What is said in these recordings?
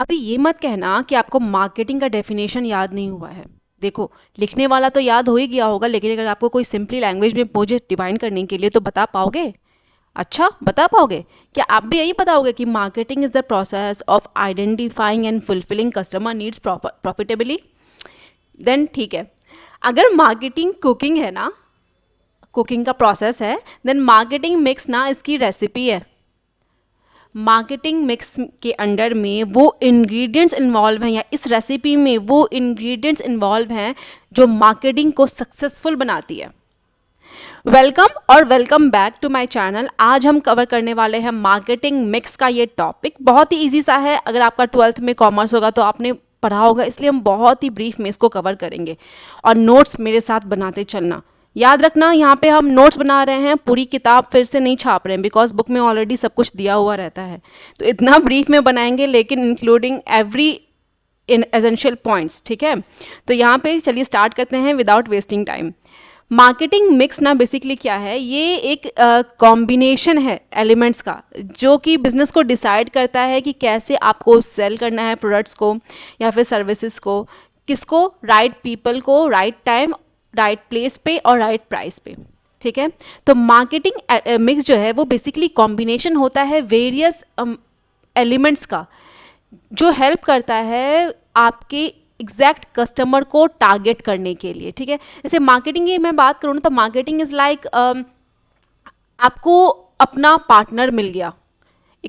अभी ये मत कहना कि आपको मार्केटिंग का डेफिनेशन याद नहीं हुआ है। देखो, लिखने वाला तो याद हो ही गया होगा, लेकिन अगर आपको कोई सिंपली लैंग्वेज में मुझे डिफाइन करने के लिए तो बता पाओगे? अच्छा, बता पाओगे? क्या आप भी यही बताओगे कि marketing is the process of identifying and fulfilling customer needs profitably? Then ठीक है। अगर मार्केटिंग कुकिंग है ना, कुकिंग का प्रोसेस है, देन मार्केटिंग मिक्स ना इसकी रेसिपी है। मार्केटिंग मिक्स के अंडर में वो इंग्रेडिएंट्स इन्वॉल्व हैं, या इस रेसिपी में वो इंग्रेडिएंट्स इन्वॉल्व हैं जो मार्केटिंग को सक्सेसफुल बनाती है। वेलकम और welcome back to my channel. आज हम कवर करने वाले हैं मार्केटिंग मिक्स का ये टॉपिक। बहुत ही इजी सा है, अगर आपका 12th में कॉमर्स होगा तो आपने पढ़ा होगा, इसलिए हम बहुत ही ब्रीफ में इसको कवर करेंगे। और नोट्स मेरे साथ बनाते चलना। याद रखना, यहाँ पे हम नोट्स बना रहे हैं, पूरी किताब फिर से नहीं छाप रहे हैं, बिकॉज बुक में ऑलरेडी सब कुछ दिया हुआ रहता है। तो इतना ब्रीफ में बनाएंगे, लेकिन including every in essential points. ठीक है, तो यहाँ पे चलिए स्टार्ट करते हैं without wasting time. Marketing mix ना बेसिकली क्या है, ये एक कॉम्बिनेशन है एलिमेंट्स का, जो कि बिजनेस को डिसाइड करता है कि कैसे आपको सेल करना है प्रोडक्ट्स को या फिर सर्विसेज को, किसको, राइट पीपल को, राइट टाइम, राइट प्लेस पे और राइट प्राइस पे। ठीक है, तो मार्केटिंग मिक्स जो है वो बेसिकली कॉम्बिनेशन होता है वेरियस एलिमेंट्स का, जो हेल्प करता है आपके एग्जैक्ट कस्टमर को टारगेट करने के लिए। ठीक है, जैसे मार्केटिंग की मैं बात करूँ ना, तो मार्केटिंग इज़ लाइक आपको अपना पार्टनर मिल गया।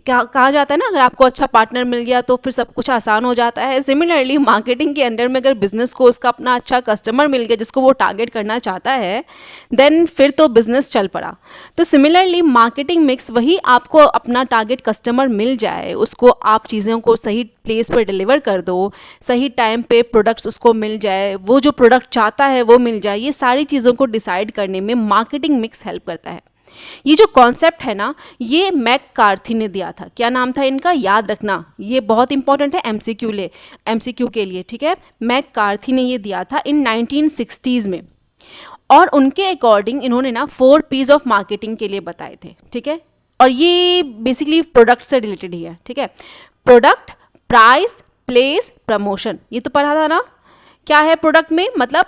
कहा जाता है ना, अगर आपको अच्छा पार्टनर मिल गया तो फिर सब कुछ आसान हो जाता है। सिमिलरली मार्केटिंग के अंडर में अगर बिजनेस को उसका अपना अच्छा कस्टमर मिल गया जिसको वो टारगेट करना चाहता है, देन फिर तो बिजनेस चल पड़ा। तो सिमिलरली मार्केटिंग मिक्स वही, आपको अपना टारगेट कस्टमर मिल जाए, उसको आप चीज़ों को सही प्लेस पर डिलीवर कर दो, सही टाइम पे प्रोडक्ट्स उसको मिल जाए, वो जो प्रोडक्ट चाहता है वो मिल जाए, ये सारी चीज़ों को डिसाइड करने में मार्केटिंग मिक्स हेल्प करता है। ये जो कॉन्सेप्ट है ना, ये मैककार्थी ने दिया था। क्या नाम था इनका, याद रखना, ये बहुत इंपॉर्टेंट है एमसीक्यू के लिए। ठीक है, मैककार्थी ने ये दिया था इन 1960s में, और उनके अकॉर्डिंग इन्होंने ना 4 P's ऑफ मार्केटिंग के लिए बताए थे। ठीक है, और ये बेसिकली प्रोडक्ट से रिलेटेड ही है। ठीक है, प्रोडक्ट, प्राइस, प्लेस, प्रमोशन, ये तो पढ़ा था ना। क्या है प्रोडक्ट में, मतलब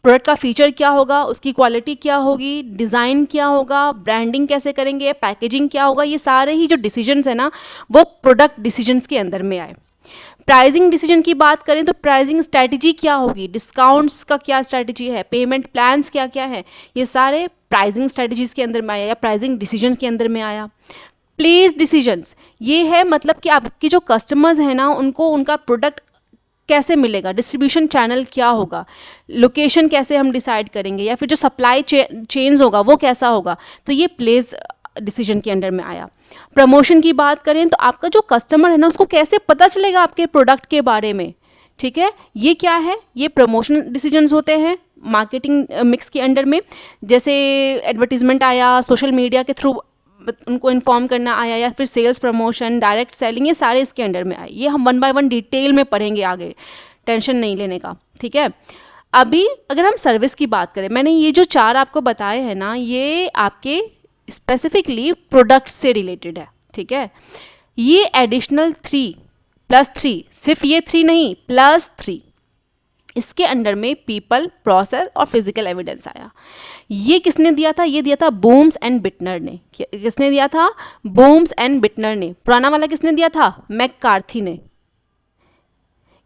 प्रोडक्ट का फीचर क्या होगा, उसकी क्वालिटी क्या होगी, डिज़ाइन क्या होगा, ब्रांडिंग कैसे करेंगे, पैकेजिंग क्या होगा, ये सारे ही जो डिसीजंस है ना, वो प्रोडक्ट डिसीजंस के अंदर में आए। प्राइसिंग डिसीजन की बात करें तो प्राइसिंग स्ट्रैटेजी क्या होगी, डिस्काउंट्स का क्या स्ट्रैटेजी है, पेमेंट प्लान्स क्या क्या है, ये सारे प्राइसिंग स्ट्रैटेजीज के अंदर में आया या प्राइसिंग डिसीजंस के अंदर में आया। प्लेस डिसीजंस, ये है मतलब कि आपके जो कस्टमर्स हैं ना, उनको उनका प्रोडक्ट कैसे मिलेगा, डिस्ट्रीब्यूशन चैनल क्या होगा, लोकेशन कैसे हम डिसाइड करेंगे, या फिर जो सप्लाई चेन्स होगा वो कैसा होगा, तो ये प्लेस डिसीजन के अंडर में आया। प्रमोशन की बात करें तो आपका जो कस्टमर है ना, उसको कैसे पता चलेगा आपके प्रोडक्ट के बारे में। ठीक है, ये क्या है, ये प्रमोशन डिसीजंस होते हैं मार्केटिंग मिक्स के अंडर में। जैसे एडवर्टीजमेंट आया, सोशल मीडिया के थ्रू उनको इन्फॉर्म करना आया, या फिर सेल्स प्रमोशन, डायरेक्ट सेलिंग, ये सारे इसके अंडर में आए। ये हम 1 by 1 डिटेल में पढ़ेंगे आगे, टेंशन नहीं लेने का। ठीक है, अभी अगर हम सर्विस की बात करें, मैंने ये जो 4 आपको बताए हैं ना, ये आपके स्पेसिफिकली प्रोडक्ट से रिलेटेड है। ठीक है, ये एडिशनल 3+3, सिर्फ ये 3 नहीं, +3, इसके अंडर में पीपल, प्रोसेस और फिजिकल एविडेंस आया। ये किसने दिया था, ये दिया था बूम्स एंड बिटनर ने। किसने दिया था, बूम्स एंड बिटनर ने। पुराना वाला किसने दिया था, मैककार्थी ने।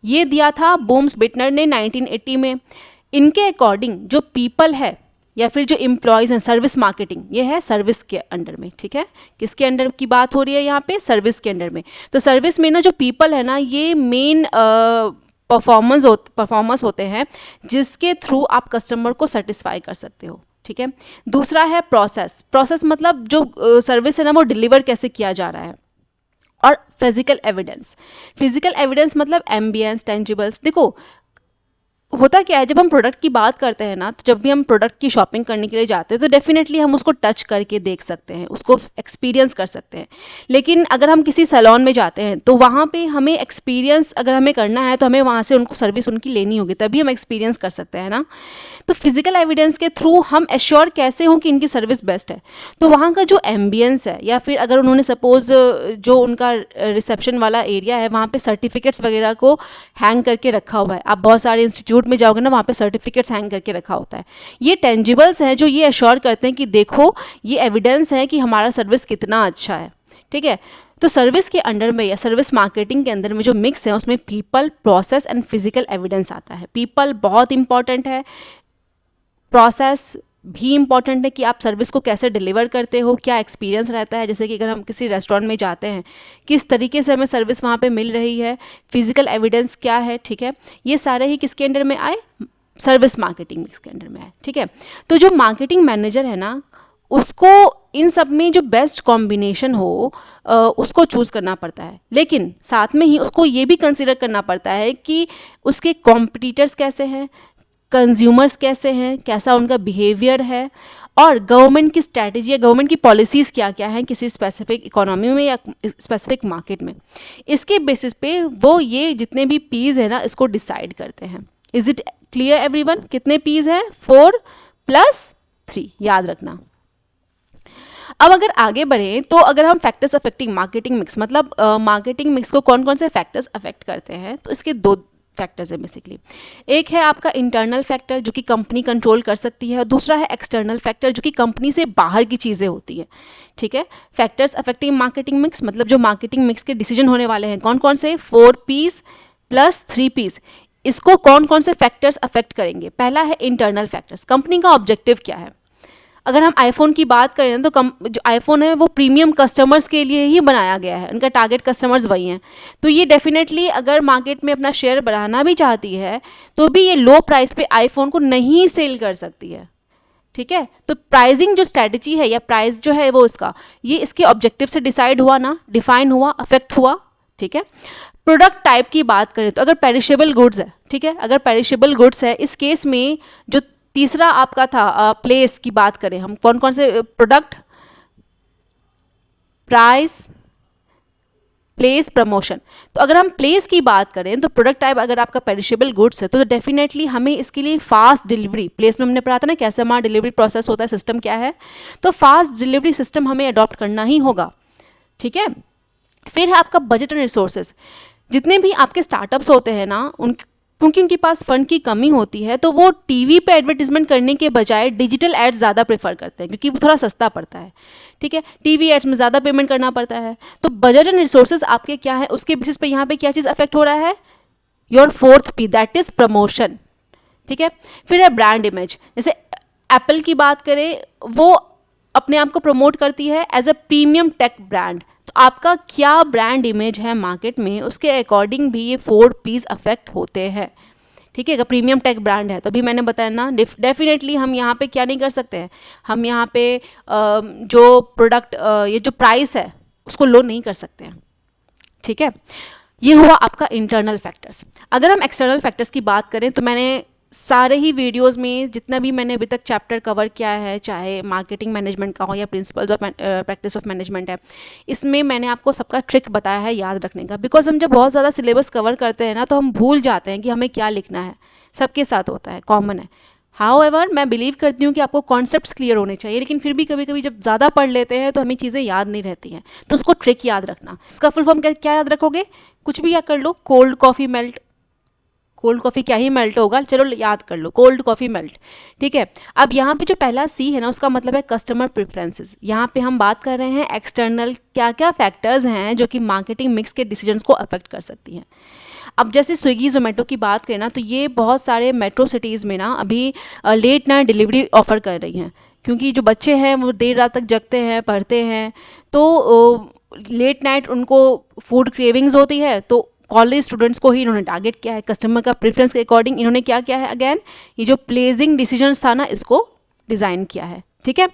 ये दिया था बूम्स बिटनर ने 1980 में। इनके अकॉर्डिंग जो पीपल है या फिर जो एम्प्लॉयज़ हैं, सर्विस मार्केटिंग, ये है सर्विस के अंडर में। ठीक है, किसके अंडर की बात हो रही है यहाँ पे, सर्विस के अंडर में। तो सर्विस में ना जो पीपल है ना, ये मेन परफॉर्मर्स होते हैं जिसके थ्रू आप कस्टमर को सेटिस्फाई कर सकते हो। ठीक है, दूसरा है प्रोसेस मतलब जो सर्विस है ना, वो डिलीवर कैसे किया जा रहा है। और फिजिकल एविडेंस मतलब एम्बियंस, टेंजिबल्स। देखो, होता क्या है, जब हम प्रोडक्ट की बात करते हैं ना, तो जब भी हम प्रोडक्ट की शॉपिंग करने के लिए जाते हैं तो डेफिनेटली हम उसको टच करके देख सकते हैं, उसको एक्सपीरियंस कर सकते हैं। लेकिन अगर हम किसी सैलून में जाते हैं तो वहाँ पे हमें एक्सपीरियंस अगर हमें करना है तो हमें वहाँ से उनको सर्विस उनकी लेनी होगी, तभी हम एक्सपीरियंस कर सकते हैं ना। तो फिजिकल एविडेंस के थ्रू हम एश्योर कैसे हों कि इनकी सर्विस बेस्ट है? तो वहाँ का जो एम्बियंस है, या फिर अगर उन्होंने सपोज जो उनका रिसेप्शन वाला एरिया है वहाँ पे सर्टिफिकेट्स वगैरह को हैंग करके रखा हुआ है, आप बहुत सारे इंस्टीट्यूट में जाओगे ना, वहाँ पे सर्टिफिकेट्स हैंग करके रखा होता है। ये टेंजिबल्स हैं जो ये एश्योर करते हैं कि देखो ये एविडेंस है कि हमारा सर्विस कितना अच्छा है, ठीक है। तो सर्विस के अंडर में या सर्विस मार्केटिंग के अंदर में जो मिक्स है उसमें people, process and physical evidence आता है। पीपल बहुत इंपॉर्टेंट है, प्रोसेस भी इम्पॉर्टेंट है कि आप सर्विस को कैसे डिलीवर करते हो, क्या एक्सपीरियंस रहता है। जैसे कि अगर हम किसी रेस्टोरेंट में जाते हैं, किस तरीके से हमें सर्विस वहाँ पे मिल रही है, फिजिकल एविडेंस क्या है, ठीक है। ये सारे ही किसके अंडर में आए? सर्विस मार्केटिंग मिक्स के अंडर में आए, ठीक है। तो जो मार्केटिंग मैनेजर है ना, उसको इन सब में जो बेस्ट कॉम्बिनेशन हो उसको चूज़ करना पड़ता है। लेकिन साथ में ही उसको ये भी कंसिडर करना पड़ता है कि उसके कॉम्पिटिटर्स कैसे हैं, कंज्यूमर्स कैसे हैं, कैसा उनका बिहेवियर है, और गवर्नमेंट की स्ट्रैटेजी या गवर्नमेंट की पॉलिसीज़ क्या क्या हैं किसी स्पेसिफिक इकोनॉमी में या स्पेसिफिक मार्केट में। इसके बेसिस पे वो ये जितने भी पीज़ है ना इसको डिसाइड करते हैं। Is it clear everyone? कितने पीज़ हैं? 4 + 3, याद रखना। अब अगर आगे बढ़ें तो अगर हम फैक्टर्स अफेक्टिंग मार्केटिंग मिक्स, मतलब मार्केटिंग मिक्स को कौन कौन से फैक्टर्स अफेक्ट करते हैं, तो इसके 2 फैक्टर्स है बेसिकली। एक है आपका इंटरनल फैक्टर जो कि कंपनी कंट्रोल कर सकती है, और दूसरा है एक्सटर्नल फैक्टर जो कि कंपनी से बाहर की चीज़ें होती हैं, ठीक है। फैक्टर्स अफेक्टिंग मार्केटिंग मिक्स मतलब जो मार्केटिंग मिक्स के डिसीजन होने वाले हैं कौन कौन से? 4 पीस + 3 पीस। इसको कौन कौन से फैक्टर्स अफेक्ट करेंगे? पहला है इंटरनल फैक्टर्स, कंपनी का ऑब्जेक्टिव क्या है। अगर हम आईफोन की बात करें तो जो आईफोन है वो प्रीमियम कस्टमर्स के लिए ही बनाया गया है, उनका टारगेट कस्टमर्स वही हैं। तो ये डेफिनेटली अगर मार्केट में अपना शेयर बढ़ाना भी चाहती है तो भी ये लो प्राइस पे आईफोन को नहीं सेल कर सकती है, ठीक है। तो प्राइसिंग जो स्ट्रैटेजी है या प्राइस जो है वो उसका ये इसके ऑब्जेक्टिव से डिसाइड हुआ ना, डिफाइन हुआ, अफेक्ट हुआ, ठीक है। प्रोडक्ट टाइप की बात करें तो अगर पेरिशेबल गुड्स है, ठीक है, अगर पेरिशेबल गुड्स है इस केस में जो तीसरा आपका था प्लेस की बात करें हम, कौन कौन से प्रोडक्ट, प्राइस, प्लेस, प्रमोशन। तो अगर हम प्लेस की बात करें तो प्रोडक्ट टाइप अगर आपका पेरिशेबल गुड्स है तो डेफिनेटली हमें इसके लिए फास्ट डिलीवरी, प्लेस में हमने पढ़ा था ना कैसे हमारा डिलीवरी प्रोसेस होता है, सिस्टम क्या है, तो फास्ट डिलीवरी सिस्टम हमें अडॉप्ट करना ही होगा, ठीक है। फिर है आपका बजट एंड रिसोर्सेज। जितने भी आपके स्टार्टअप्स होते हैं ना क्योंकि उनके पास फंड की कमी होती है तो वो टीवी पे एडवर्टीजमेंट करने के बजाय डिजिटल एड्स ज़्यादा प्रेफर करते हैं क्योंकि वो थोड़ा सस्ता पड़ता है, ठीक है। टीवी एड्स में ज़्यादा पेमेंट करना पड़ता है। तो बजट एंड रिसोर्सेज आपके क्या है, उसके बेसिस पे यहाँ पे क्या चीज़ अफेक्ट हो रहा है? Your 4th P, that is promotion, ठीक है। फिर है ब्रांड इमेज। जैसे एप्पल की बात करें वो अपने आप को प्रमोट करती है as a premium tech brand, तो आपका क्या ब्रांड इमेज है मार्केट में उसके अकॉर्डिंग भी ये 4 पीस अफेक्ट होते हैं, ठीक है। अगर प्रीमियम टेक ब्रांड है तो अभी मैंने बताया ना डेफिनेटली हम यहाँ पे क्या नहीं कर सकते हैं, हम यहाँ पे जो प्रोडक्ट ये जो प्राइस है उसको लो नहीं कर सकते हैं, ठीक है। ये हुआ आपका इंटरनल फैक्टर्स। अगर हम एक्सटर्नल फैक्टर्स की बात करें तो मैंने सारे ही वीडियोस में जितना भी मैंने अभी तक चैप्टर कवर किया है, चाहे मार्केटिंग मैनेजमेंट का हो या principles of practice of management है, इसमें मैंने आपको सबका ट्रिक बताया है याद रखने का। बिकॉज हम जब बहुत ज़्यादा सिलेबस कवर करते हैं ना तो हम भूल जाते हैं कि हमें क्या लिखना है, सबके साथ होता है, कॉमन है। हाउएवर मैं बिलीव करती हूँ कि आपको कॉन्सेप्ट्स क्लियर होने चाहिए, लेकिन फिर भी कभी कभी जब ज़्यादा पढ़ लेते हैं तो हमें चीज़ें याद नहीं रहती हैं, तो उसको ट्रिक याद रखना। इसका फुल फॉर्म क्या याद रखोगे? कुछ भी याद कर लो, cold coffee melt, cold coffee क्या ही मेल्ट होगा, चलो याद कर लो, कोल्ड कॉफ़ी मेल्ट, ठीक है। अब यहाँ पे जो पहला सी है ना उसका मतलब है कस्टमर प्रेफरेंसेस। यहाँ पे हम बात कर रहे हैं एक्सटर्नल क्या क्या फैक्टर्स हैं जो कि मार्केटिंग मिक्स के डिसीजंस को अफेक्ट कर सकती हैं। अब जैसे स्विगी जोमेटो की बात करें ना तो ये बहुत सारे मेट्रो सिटीज़ में ना अभी लेट नाइट डिलीवरी ऑफ़र कर रही हैं, क्योंकि जो बच्चे हैं वो देर रात तक जगते हैं, पढ़ते हैं, तो लेट नाइट उनको फूड क्रेविंग्स होती है, तो कॉलेज स्टूडेंट्स को ही इन्होंने टारगेट किया है। कस्टमर का प्रेफरेंस के अकॉर्डिंग इन्होंने क्या किया है, अगेन ये जो प्लेसिंग डिसीजंस था ना इसको डिज़ाइन किया है, ठीक है।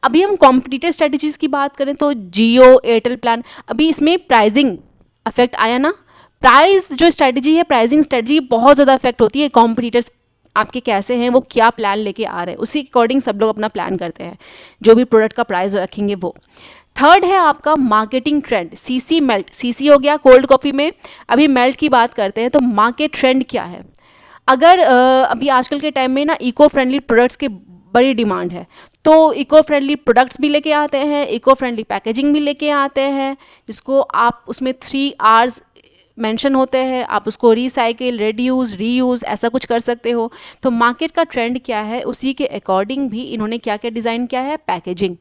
अभी हम कॉम्पिटिटर स्ट्रेटजीज़ की बात करें तो जियो, एयरटेल प्लान, अभी इसमें प्राइसिंग अफेक्ट आया ना। प्राइस जो स्ट्रेटजी है, प्राइसिंग स्ट्रेटजी बहुत ज़्यादा अफेक्ट होती है कॉम्पिटिटर्स आपके कैसे हैं, वो क्या प्लान लेके आ रहे हैं, उसी के अकॉर्डिंग सब लोग अपना प्लान करते हैं, जो भी प्रोडक्ट का प्राइस रखेंगे वो। थर्ड है आपका marketing trend, CC melt. CC हो गया कोल्ड कॉफ़ी में, अभी मेल्ट की बात करते हैं, तो मार्केट ट्रेंड क्या है। अगर अभी आजकल के टाइम में ना इको फ्रेंडली प्रोडक्ट्स की बड़ी डिमांड है, तो इको फ्रेंडली प्रोडक्ट्स भी लेके आते हैं, इको फ्रेंडली पैकेजिंग भी लेके आते हैं, जिसको आप उसमें 3 Rs मेंशन होते हैं, आप उसको रिसाइकिल, रेड्यूस, रीयूज़ ऐसा कुछ कर सकते हो। तो मार्केट का ट्रेंड क्या है, उसी के अकॉर्डिंग भी इन्होंने क्या क्या डिज़ाइन किया है, पैकेजिंग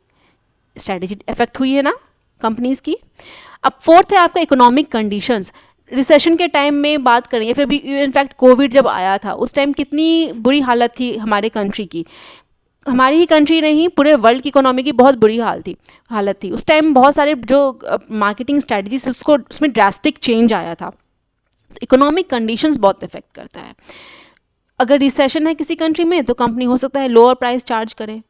स्ट्रैटेजी इफेक्ट हुई है ना कंपनीज़ की। अब फोर्थ है आपका इकोनॉमिक कंडीशंस। रिसेशन के टाइम में बात करें या फिर भी इनफैक्ट कोविड जब आया था उस टाइम कितनी बुरी हालत थी हमारे कंट्री की, हमारी ही कंट्री नहीं पूरे वर्ल्ड की इकोनॉमी की बहुत बुरी हालत थी। उस टाइम बहुत सारे जो मार्केटिंग स्ट्रैटेजीज उसको उसमें ड्रास्टिक चेंज आया था। इकोनॉमिक कंडीशंस बहुत इफेक्ट करता है। अगर रिसेशन है किसी कंट्री में तो कंपनी हो सकता है लोअर प्राइस चार्ज करे।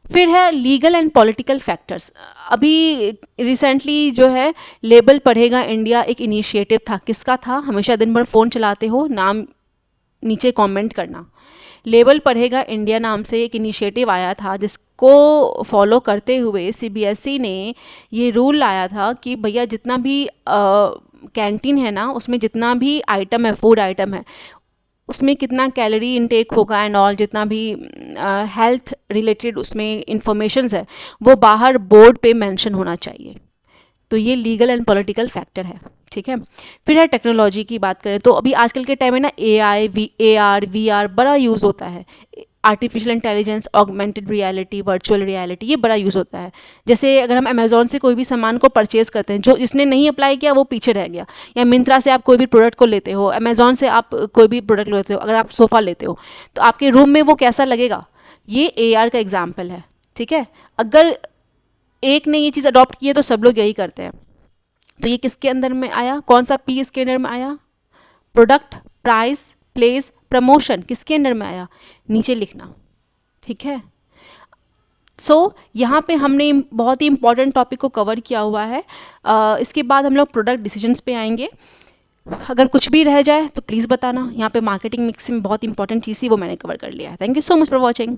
फिर है लीगल एंड पॉलिटिकल फैक्टर्स। अभी रिसेंटली जो है लेबल पढ़ेगा इंडिया एक इनिशिएटिव था, किसका था, हमेशा दिन भर फ़ोन चलाते हो, नाम नीचे कमेंट करना। लेबल पढ़ेगा इंडिया नाम से एक इनिशिएटिव आया था, जिसको फॉलो करते हुए सीबीएसई ने ये रूल लाया था कि भैया जितना भी कैंटीन है ना उसमें जितना भी आइटम है, फूड आइटम है, उसमें कितना कैलोरी इनटेक होगा एंड ऑल, जितना भी हेल्थ रिलेटेड उसमें इंफॉर्मेशंस है वो बाहर बोर्ड पे मेंशन होना चाहिए। तो ये लीगल एंड पॉलिटिकल फैक्टर है, ठीक है। फिर है टेक्नोलॉजी की बात करें तो अभी आजकल के टाइम में ना AI, AR, VR बड़ा यूज़ होता है। Artificial intelligence, augmented reality, virtual reality, ये बड़ा यूज़ होता है। जैसे अगर हम अमेजोन से कोई भी सामान को परचेज़ करते हैं, जो जिसने नहीं अप्लाई किया वो पीछे रह गया, या मिंत्रा से आप कोई भी प्रोडक्ट को लेते हो, अमेजोन से आप कोई भी प्रोडक्ट लेते हो, अगर आप सोफ़ा लेते हो तो आपके रूम में वो कैसा लगेगा, ये AR का एग्जाम्पल है, ठीक है। अगर एक ने ये चीज़ अडॉप्ट की है तो सब लोग यही करते हैं। तो ये किसके अंदर में आया, कौन सा P इसके अंदर में आया, प्रोडक्ट, प्राइस, प्लेस, प्रमोशन, किसके अंडर में आया, नीचे लिखना, ठीक है। यहाँ पे हमने बहुत ही इंपॉर्टेंट टॉपिक को कवर किया हुआ है। इसके बाद हम लोग प्रोडक्ट डिसीजंस पे आएंगे। अगर कुछ भी रह जाए तो प्लीज़ बताना। यहाँ पे मार्केटिंग मिक्स में बहुत इंपॉर्टेंट चीज़ थी वो मैंने कवर कर लिया है। Thank you so much for watching.